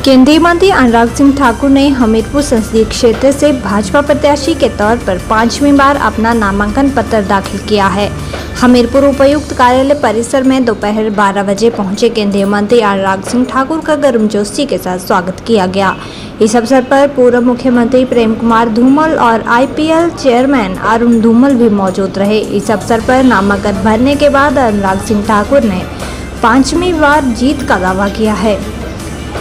केंद्रीय मंत्री अनुराग सिंह ठाकुर ने हमीरपुर संसदीय क्षेत्र से भाजपा प्रत्याशी के तौर पर 5वीं बार अपना नामांकन पत्र दाखिल किया है। हमीरपुर उपायुक्त कार्यालय परिसर में दोपहर 12 बजे पहुंचे केंद्रीय मंत्री अनुराग सिंह ठाकुर का गर्मजोशी के साथ स्वागत किया गया। इस अवसर पर पूर्व मुख्यमंत्री प्रेम कुमार धूमल और IPL चेयरमैन अरुण धूमल भी मौजूद रहे। इस अवसर पर नामांकन भरने के बाद अनुराग सिंह ठाकुर ने 5वीं बार जीत का दावा किया है।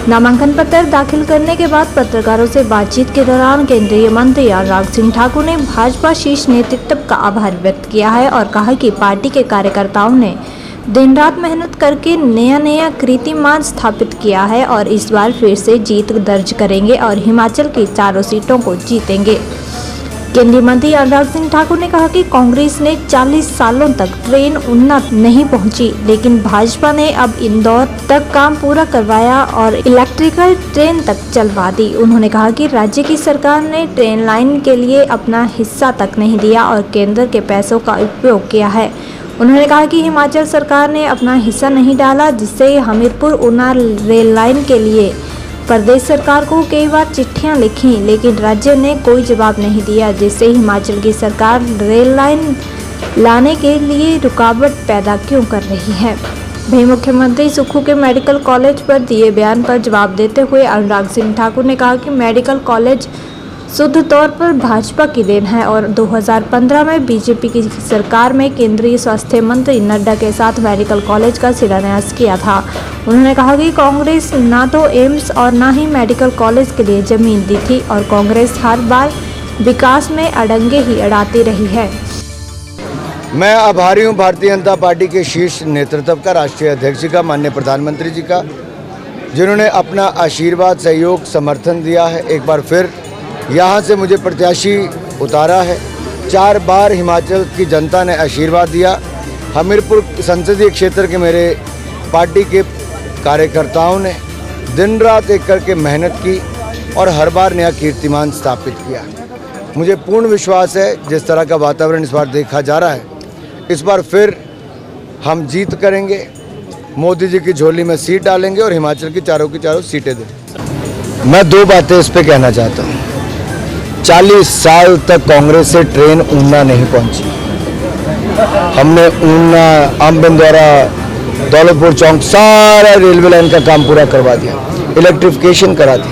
नामांकन पत्र दाखिल करने के बाद पत्रकारों से बातचीत के दौरान केंद्रीय मंत्री अनुराग सिंह ठाकुर ने भाजपा शीर्ष नेतृत्व का आभार व्यक्त किया है और कहा कि पार्टी के कार्यकर्ताओं ने दिन रात मेहनत करके नया कीर्तिमान स्थापित किया है और इस बार फिर से जीत दर्ज करेंगे और हिमाचल की चारों सीटों को जीतेंगे। केंद्रीय मंत्री अनुराग सिंह ठाकुर ने कहा कि कांग्रेस ने 40 सालों तक ट्रेन ऊना नहीं पहुंची, लेकिन भाजपा ने अब इंदौर तक काम पूरा करवाया और इलेक्ट्रिकल ट्रेन तक चलवा दी। उन्होंने कहा कि राज्य की सरकार ने ट्रेन लाइन के लिए अपना हिस्सा तक नहीं दिया और केंद्र के पैसों का उपयोग किया है। उन्होंने कहा कि हिमाचल सरकार ने अपना हिस्सा नहीं डाला, जिससे हमीरपुर ऊना रेल लाइन के लिए प्रदेश सरकार को कई बार चिट्ठियां लिखी, लेकिन राज्य ने कोई जवाब नहीं दिया, जिससे हिमाचल की सरकार रेल लाइन लाने के लिए रुकावट पैदा क्यों कर रही है। वहीं मुख्यमंत्री सुक्खू के मेडिकल कॉलेज पर दिए बयान पर जवाब देते हुए अनुराग सिंह ठाकुर ने कहा कि मेडिकल कॉलेज शुद्ध तौर पर भाजपा की देन है और 2015 में बीजेपी की सरकार में केंद्रीय स्वास्थ्य मंत्री नड्डा के साथ मेडिकल कॉलेज का शिलान्यास किया था। उन्होंने कहा कि कांग्रेस ना तो एम्स और ना ही मेडिकल कॉलेज के लिए जमीन दी थी और कांग्रेस हर बार विकास में अड़ंगे ही अड़ाती रही है। मैं आभारी हूँ भारतीय जनता पार्टी के शीर्ष नेतृत्व का, राष्ट्रीय अध्यक्ष जी का, माननीय प्रधानमंत्री जी का, जिन्होंने अपना आशीर्वाद, सहयोग, समर्थन दिया है। एक बार फिर यहाँ से मुझे प्रत्याशी उतारा है। 4 बार हिमाचल की जनता ने आशीर्वाद दिया। हमीरपुर संसदीय क्षेत्र के मेरे पार्टी के कार्यकर्ताओं ने दिन रात एक करके मेहनत की और हर बार नया कीर्तिमान स्थापित किया। मुझे पूर्ण विश्वास है, जिस तरह का वातावरण इस बार देखा जा रहा है, इस बार फिर हम जीत करेंगे, मोदी जी की झोली में सीट डालेंगे और हिमाचल की चारों सीटें देंगे। मैं 2 बातें इस पे कहना चाहता हूँ। 40 साल तक कांग्रेस से ट्रेन ऊना नहीं पहुंची। हमने ऊना, आमबंदौरा, दौलतपुर चौक सारा रेलवे लाइन का काम पूरा करवा दिया, इलेक्ट्रिफिकेशन करा दी,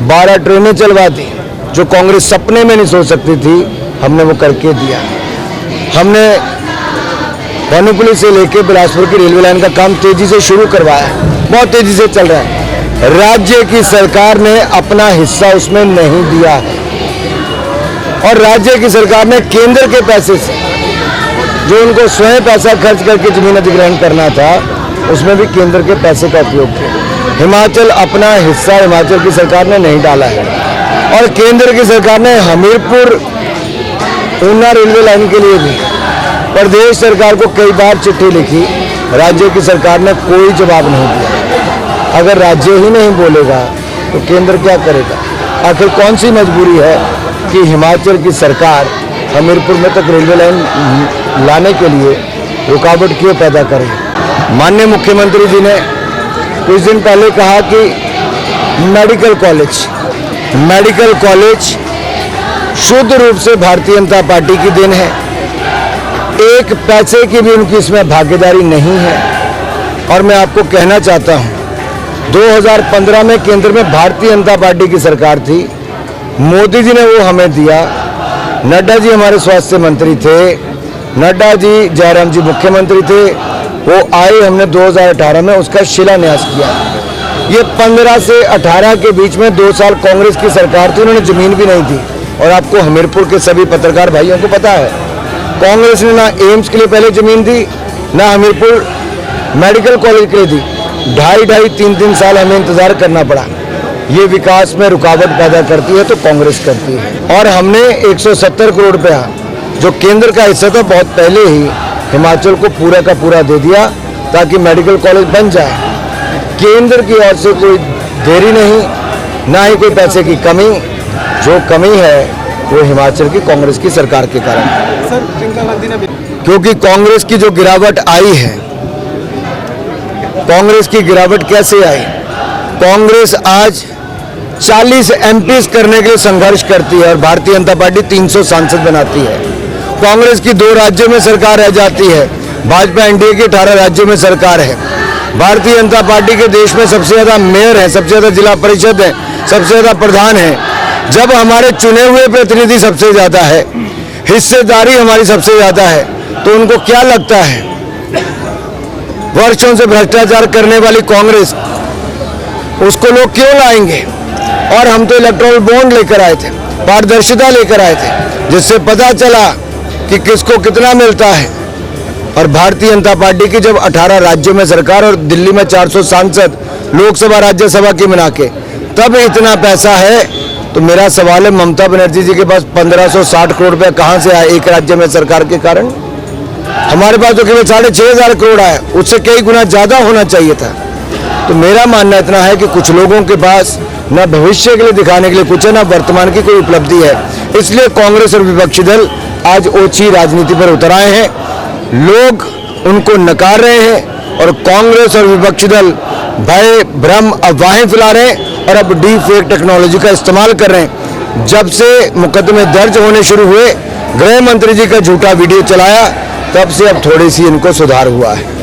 12 ट्रेनें चलवा दी, जो कांग्रेस सपने में नहीं सोच सकती थी, हमने वो करके दिया। हमने भानुपुली से लेकर बिलासपुर की रेलवे लाइन का काम तेजी से शुरू करवाया, बहुत तेजी से चल रहा है। राज्य की सरकार ने अपना हिस्सा उसमें नहीं दिया है और राज्य की सरकार ने केंद्र के पैसे से, जो उनको स्वयं पैसा खर्च करके जमीन अधिग्रहण करना था, उसमें भी केंद्र के पैसे का उपयोग किया। हिमाचल अपना हिस्सा हिमाचल की सरकार ने नहीं डाला है और केंद्र की सरकार ने हमीरपुर ऊना रेलवे लाइन के लिए भी प्रदेश सरकार को कई बार चिट्ठी लिखी, राज्य की सरकार ने कोई जवाब नहीं दिया। अगर राज्य ही नहीं बोलेगा तो केंद्र क्या करेगा? आखिर कौन सी मजबूरी है कि हिमाचल की सरकार हमीरपुर में तक रेलवे लाइन लाने के लिए रुकावट क्यों पैदा करे? माननीय मुख्यमंत्री जी ने कुछ दिन पहले कहा कि मेडिकल कॉलेज शुद्ध रूप से भारतीय जनता पार्टी की देन है। एक पैसे की भी उनकी इसमें भागीदारी नहीं है। और मैं आपको कहना चाहता हूं, 2015 में केंद्र में भारतीय जनता पार्टी की सरकार थी, मोदी जी ने वो हमें दिया। नड्डा जी हमारे स्वास्थ्य मंत्री थे, नड्डा जी, जयराम जी मुख्यमंत्री थे, वो आए, हमने 2018 में उसका शिलान्यास किया। ये 15 से 18 के बीच में 2 साल कांग्रेस की सरकार थी, उन्होंने जमीन भी नहीं दी। और आपको हमीरपुर के सभी पत्रकार भाइयों को पता है, कांग्रेस ने ना एम्स के लिए पहले जमीन दी, ना हमीरपुर मेडिकल कॉलेज के लिए दी। 2.5-3 साल हमें इंतजार करना पड़ा। ये विकास में रुकावट पैदा करती है तो कांग्रेस करती है। और हमने 170 करोड़ रुपया जो केंद्र का हिस्सा था, बहुत पहले ही हिमाचल को पूरा का पूरा दे दिया ताकि मेडिकल कॉलेज बन जाए। केंद्र की ओर से कोई देरी नहीं, ना ही कोई पैसे की कमी। जो कमी है वो हिमाचल की कांग्रेस की सरकार के कारण है। क्योंकि कांग्रेस की जो गिरावट आई है, कांग्रेस की गिरावट कैसे आई? कांग्रेस आज 40 एमपीज करने के लिए संघर्ष करती है और भारतीय जनता पार्टी 300 सांसद बनाती है। कांग्रेस की 2 राज्यों में सरकार रह जाती है, भाजपा एनडीए की 18 राज्यों में सरकार है। भारतीय जनता पार्टी के देश में सबसे ज़्यादा मेयर है, सबसे ज़्यादा जिला परिषद है, सबसे ज़्यादा प्रधान है। जब हमारे चुने हुए प्रतिनिधि सबसे ज़्यादा है, हिस्सेदारी हमारी सबसे ज़्यादा है, तो उनको क्या लगता है वर्षों से भ्रष्टाचार करने वाली कांग्रेस, उसको लोग क्यों लाएंगे? और हम तो इलेक्टोरल बॉन्ड लेकर आए थे, पारदर्शिता लेकर आए थे, जिससे पता चला कि किसको कितना मिलता है। और भारतीय जनता पार्टी की जब 18 राज्यों में सरकार और दिल्ली में 400 सांसद लोकसभा राज्यसभा की मिला के तब इतना पैसा है, तो मेरा सवाल है ममता बनर्जी जी के पास 1560 करोड़ रुपया कहाँ से आया एक राज्य में सरकार के कारण? हमारे पास तो केवल 6500 करोड़ आया, उससे कई गुना ज़्यादा होना चाहिए था। तो मेरा मानना इतना है कि कुछ लोगों के पास न भविष्य के लिए दिखाने के लिए कुछ है, न वर्तमान की कोई उपलब्धि है। इसलिए कांग्रेस और विपक्षी दल आज ओछी राजनीति पर उतर आए हैं। लोग उनको नकार रहे हैं और कांग्रेस और विपक्षी दल भय भ्रम अफवाहें फैला रहे हैं और अब डीप फेक टेक्नोलॉजी का इस्तेमाल कर रहे हैं। जब से मुकदमे दर्ज होने शुरू हुए, गृह मंत्री जी का झूठा वीडियो चलाया, तब से अब थोड़ी सी इनको सुधार हुआ है।